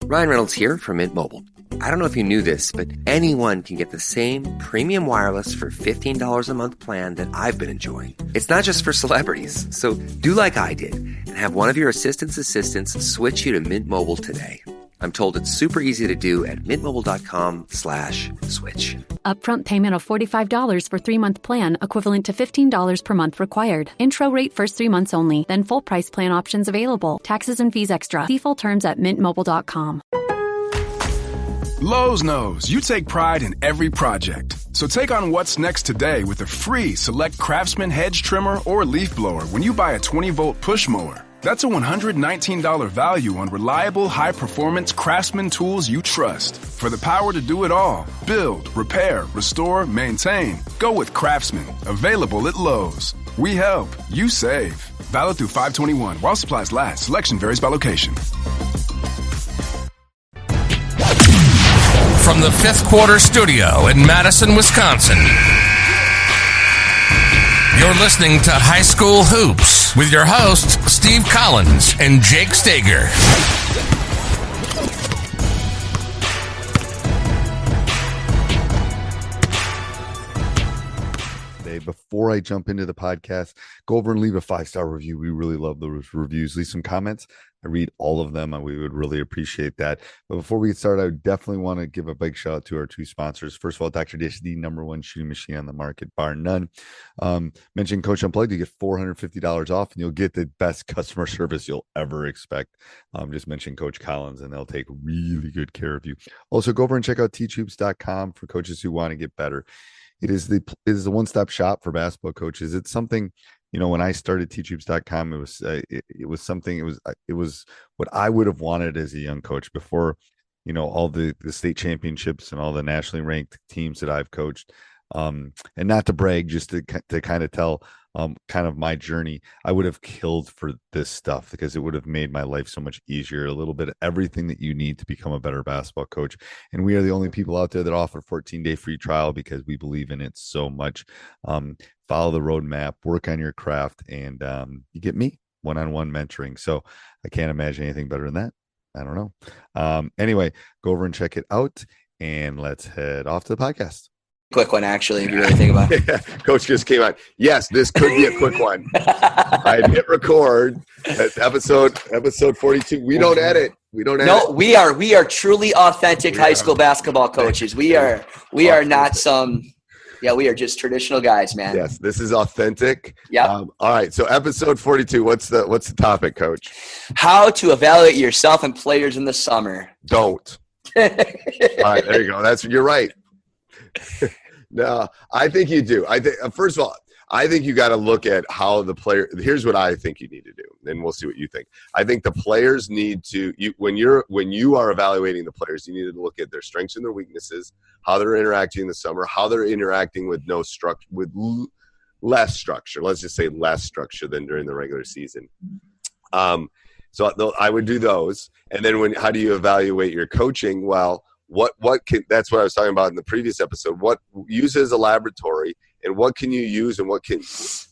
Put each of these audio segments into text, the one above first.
Ryan Reynolds here from Mint Mobile. I don't know if you knew this, but anyone can get the same premium wireless for $15 a month plan that I've been enjoying. It's not just for celebrities. So do like I did and have one of your assistants switch you to Mint Mobile today. I'm told it's super easy to do at mintmobile.com/switch. Upfront payment of $45 for 3-month plan, equivalent to $15 per month required. Intro rate first 3 months only, then full price plan options available. Taxes and fees extra. See full terms at mintmobile.com. Lowe's knows you take pride in every project. So take on what's next today with a free Select Craftsman hedge trimmer or leaf blower when you buy a 20-volt push mower. That's a $119 value on reliable, high-performance Craftsman tools you trust. For the power to do it all, build, repair, restore, maintain, go with Craftsman. Available at Lowe's. We help. You save. Valid through 5/21. While supplies last. Selection varies by location. From the Fifth Quarter Studio in Madison, Wisconsin, you're listening to High School Hoops with your hosts, Steve Collins and Jake Stager. Before I jump into the podcast, go over and leave a 5-star review. We really love those reviews. Leave some comments. I read all of them, and we would really appreciate that. But before we get started, I definitely want to give a big shout out to our two sponsors. First of all, Dr. Dish, the #1 shooting machine on the market, bar none. Mention Coach Unplugged, you get $450 off, and you'll get the best customer service you'll ever expect. Just mention Coach Collins, and they'll take really good care of you. Also, go over and check out teachhoops.com for coaches who want to get better. It is the one-stop shop for basketball coaches. It's something, when I started teachhoops.com, it was what I would have wanted as a young coach before, all the state championships and all the nationally ranked teams that I've coached. And not to brag, just to kind of tell kind of my journey, I would have killed for this stuff because it would have made my life so much easier. A little bit of everything that you need to become a better basketball coach. And we are the only people out there that offer 14-day free trial because we believe in it so much. Follow the roadmap, work on your craft, and you get me one-on-one mentoring. So I can't imagine anything better than that. I don't know. Anyway, go over and check it out, and let's head off to the podcast. Quick one, actually, if you really think about it. Yeah, Coach just came out. Yes, this could be a quick one. I hit record. That's episode 42. We don't edit. No, we are truly authentic high school basketball coaches. We are not some. Yeah, we are just traditional guys, man. Yes, this is authentic. Yeah. All right. So episode 42. What's the topic, Coach? How to evaluate yourself and players in the summer. Don't. All right. There you go. You're right. No, I think you do. I think first of all, I think you got to look at how the player. Here's what I think you need to do, and we'll see what you think. I think the players need to. When you are evaluating the players, you need to look at their strengths and their weaknesses, how they're interacting in the summer, how they're interacting with less structure. Let's just say less structure than during the regular season. So I would do those, and then how do you evaluate your coaching? Well. That's what I was talking about in the previous episode. What use as a laboratory, and what can you use, and what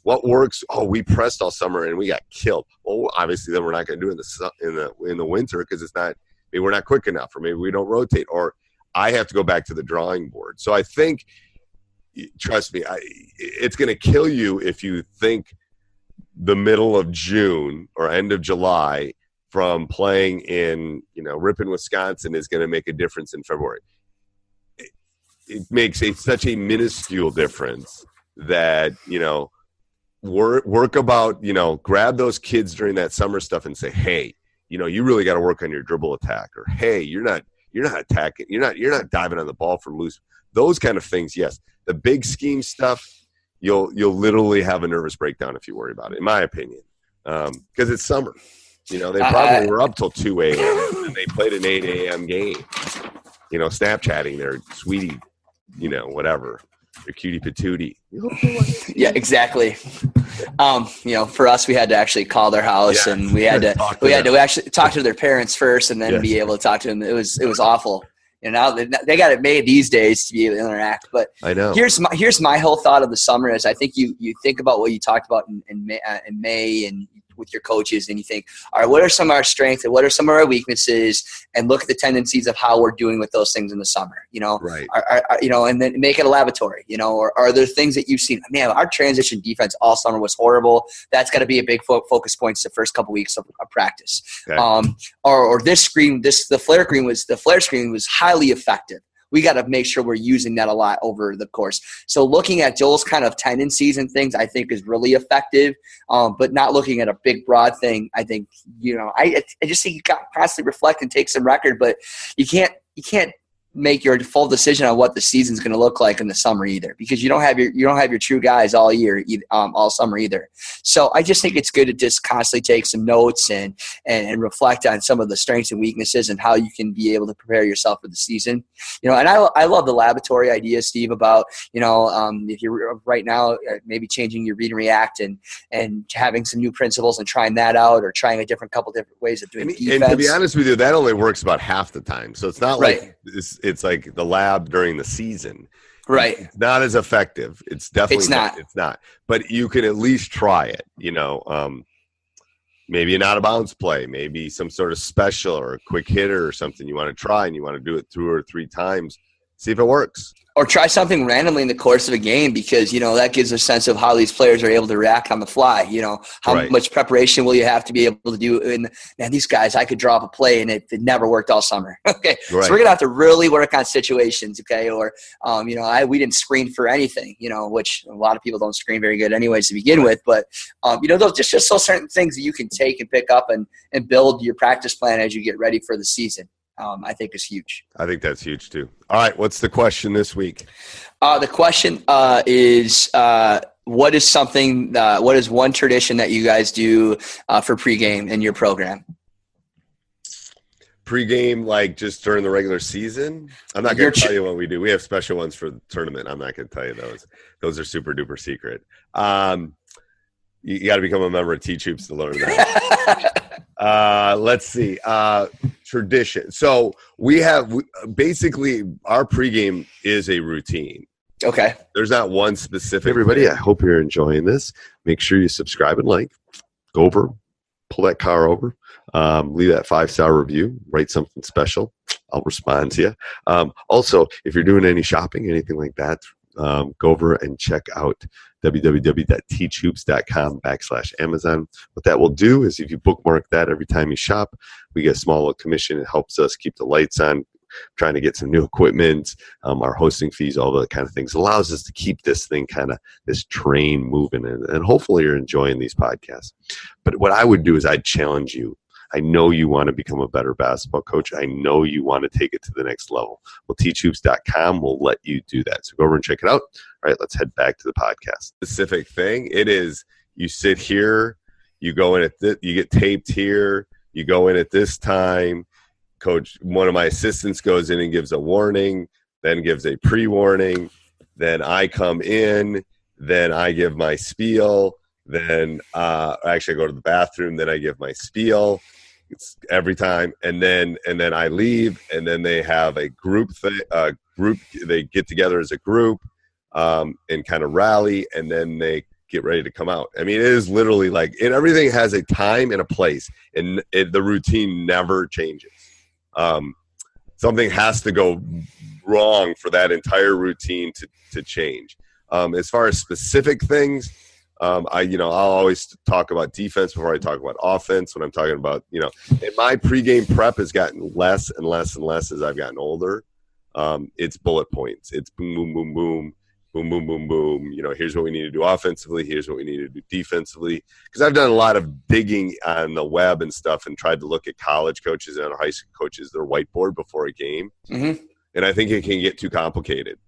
works? Oh, we pressed all summer and we got killed. Well, obviously, then we're not going to do it in the winter because it's not. Maybe we're not quick enough, or maybe we don't rotate, or I have to go back to the drawing board. So I think, trust me, it's going to kill you if you think the middle of June or end of July from playing in, Ripon, Wisconsin is going to make a difference in February. It makes such a minuscule difference that, work about, grab those kids during that summer stuff and say, hey, you really got to work on your dribble attack, or, hey, you're not attacking. You're not diving on the ball from loose. Those kind of things. Yes. The big scheme stuff, you'll literally have a nervous breakdown if you worry about it, in my opinion. Because it's summer. They probably were up till 2 a.m. and they played an 8 a.m. game, Snapchatting their sweetie, whatever, their cutie patootie. Yeah, exactly. For us, we had to actually call their house, and we had to actually talk to their parents first and then be able to talk to them. It was awful. Now they got it made these days to be able to interact. But I know. Here's my whole thought of the summer is I think you think about what you talked about in May and with your coaches and you think, all right, what are some of our strengths and what are some of our weaknesses, and look at the tendencies of how we're doing with those things in the summer, Right. And then make it a laboratory, or are there things that you've seen? Man, our transition defense all summer was horrible. That's got to be a big focus points the first couple weeks of practice. Okay. Or this screen, the flare screen was highly effective. We got to make sure we're using that a lot over the course. So looking at Joel's kind of tendencies and things, I think is really effective. But not looking at a big broad thing, I think, I just think you got to constantly reflect and take some record, but you can't make your full decision on what the season's going to look like in the summer either, because you don't have your true guys all year, all summer either. So I just think it's good to just constantly take some notes and reflect on some of the strengths and weaknesses and how you can be able to prepare yourself for the season. And I love the laboratory idea, Steve, about, if you're right now, maybe changing your read and react and having some new principles and trying that out, or trying a couple different ways of doing defense. And to be honest with you, that only works about half the time. So it's not right. like it's like the lab during the season. Right. It's not as effective. It's definitely it's not. But you can at least try it, maybe an out of bounds play, maybe some sort of special or a quick hitter or something you want to try, and you want to do it 2 or 3 times, see if it works. Or try something randomly in the course of a game, because, that gives a sense of how these players are able to react on the fly. How right. much preparation will you have to be able to do? And man, these guys, I could draw up a play and it never worked all summer. Okay. Right. So we're going to have to really work on situations. Okay. Or, we didn't screen for anything, which a lot of people don't screen very good anyways to begin with. But, those just so certain things that you can take and pick up and build your practice plan as you get ready for the season. I think is huge. I think that's huge too. All right. What's the question this week? The question is, what is one tradition that you guys do for pregame in your program? Pregame, like just during the regular season? I'm not going to tell you what we do. We have special ones for the tournament. I'm not going to tell you those. Those are super duper secret. You got to become a member of T-Troops to learn that. Let's see. Tradition. So basically our pregame is a routine. Okay. There's not one specific. Everybody, I hope you're enjoying this. Make sure you subscribe and like. Go over, pull that car over, leave that 5-star review, write something special. I'll respond to you. Also, if you're doing any shopping, anything like that, go over and check out www.teachhoops.com/Amazon. What that will do is if you bookmark that every time you shop, we get a small little commission. It helps us keep the lights on, trying to get some new equipment, our hosting fees, all that kind of things. It allows us to keep this thing this train moving, and hopefully you're enjoying these podcasts. But what I would do is I'd challenge you. I know you want to become a better basketball coach. I know you want to take it to the next level. Well, teachhoops.com will let you do that. So go over and check it out. All right, let's head back to the podcast. Specific thing, it is you sit here, you go in you get taped here, you go in at this time. Coach, one of my assistants goes in and gives a warning, then gives a pre-warning. Then I come in, then I give my spiel. Then actually I go to the bathroom, then I give my spiel. It's every time, and then I leave, and then they have a group they get together as a group and kind of rally, and then they get ready to come out. I mean, it is literally and everything has a time and a place, and the routine never changes. Something has to go wrong for that entire routine to change. As far as specific things, I'll always talk about defense before I talk about offense. When I'm talking about, and my pregame prep has gotten less and less and less as I've gotten older. It's bullet points. It's boom, boom, boom, boom, boom, boom, boom, boom. Here's what we need to do offensively. Here's what we need to do defensively. Because I've done a lot of digging on the web and stuff and tried to look at college coaches and high school coaches, their whiteboard before a game. Mm-hmm. And I think it can get too complicated.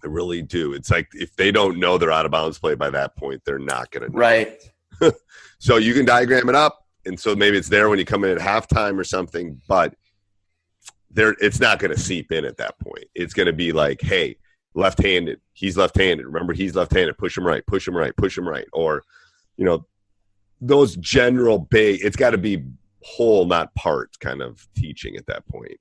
I really do. It's like if they don't know their out of bounds play by that point, they're not going to know. Right. So you can diagram it up, and so maybe it's there when you come in at halftime or something, but it's not going to seep in at that point. It's going to be like, hey, left-handed. He's left-handed. Remember, he's left-handed. Push him right. Push him right. Push him right. Or, those general big. It's got to be whole, not part kind of teaching at that point.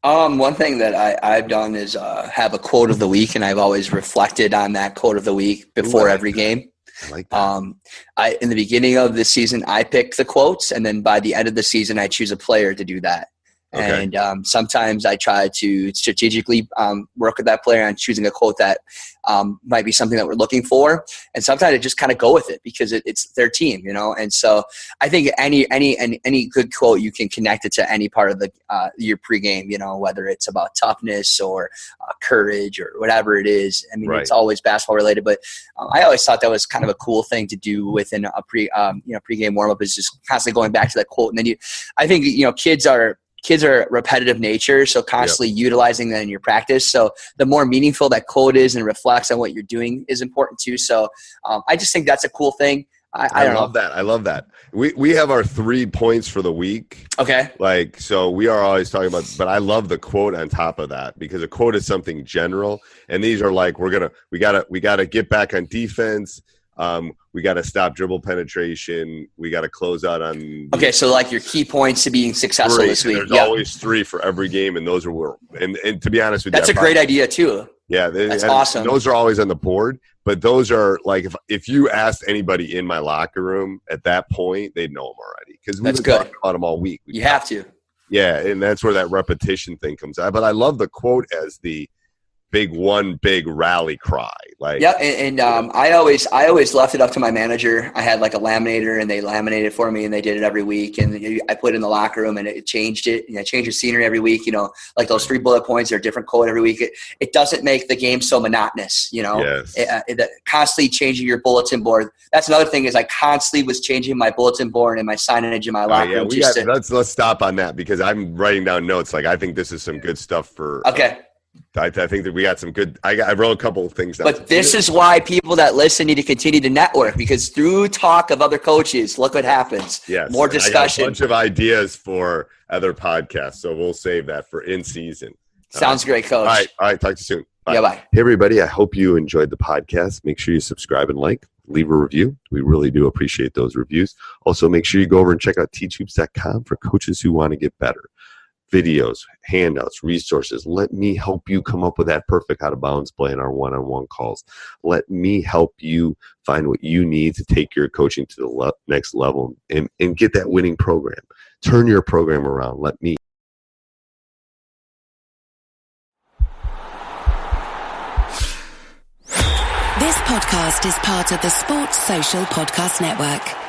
One thing that I've done is have a quote of the week, and I've always reflected on that quote of the week before every game. I like that. In the beginning of the season, I pick the quotes, and then by the end of the season, I choose a player to do that. Okay. And sometimes I try to strategically work with that player on choosing a quote that might be something that we're looking for. And sometimes I just kind of go with it because it's their team, you know. And so I think any good quote, you can connect it to any part of your pregame, you know, whether it's about toughness or courage or whatever it is. I mean, It's always basketball related, but I always thought that was kind of a cool thing to do within a pregame warm up, is just constantly going back to that quote. And then I think, you know, kids are repetitive nature, so constantly utilizing that in your practice. So the more meaningful that quote is and reflects on what you're doing is important too. So I just think that's a cool thing. I love that. I love that. We have our 3 points for the week. Okay. So we are always talking about, but I love the quote on top of that, because a quote is something general. And these are like, we gotta get back on defense. We got to stop dribble penetration. We got to close out on. Okay, so like your key points to being successful this week. There's always 3 for every game, and those are and to be honest with you, that's a great idea too. Yeah, that's awesome. Those are always on the board, but those are like if you asked anybody in my locker room at that point, they'd know them already, because we've been talking about them all week. You have to. Yeah, and that's where that repetition thing comes out. But I love the quote as the big rally cry. I always left it up to my manager. I had like a laminator, and they laminated it for me, and they did it every week. And I put it in the locker room, and it changed it. And I changed the scenery every week. You know, like those 3 bullet points are a different quote every week. It doesn't make the game so monotonous. You know, constantly changing your bulletin board. That's another thing, is I constantly was changing my bulletin board and my signage in my locker room. Let's stop on that, because I'm writing down notes. Like, I think this is some good stuff for. Okay. I think that we got some good. I wrote a couple of things down. But this is why people that listen need to continue to network, because through talk of other coaches, look what happens. Yes, more discussion. I got a bunch of ideas for other podcasts, so we'll save that for in season. Sounds great, Coach. All right. Talk to you soon. Bye. Yeah, bye. Hey, everybody. I hope you enjoyed the podcast. Make sure you subscribe and leave a review. We really do appreciate those reviews. Also, make sure you go over and check out teachhoops.com for coaches who want to get better. Videos, handouts, resources. Let me help you come up with that perfect out of bounds play in our one-on-one calls. Let me help you find what you need to take your coaching to the next level and get that winning program. Turn your program around. Let me. This podcast is part of the Sports Social Podcast Network.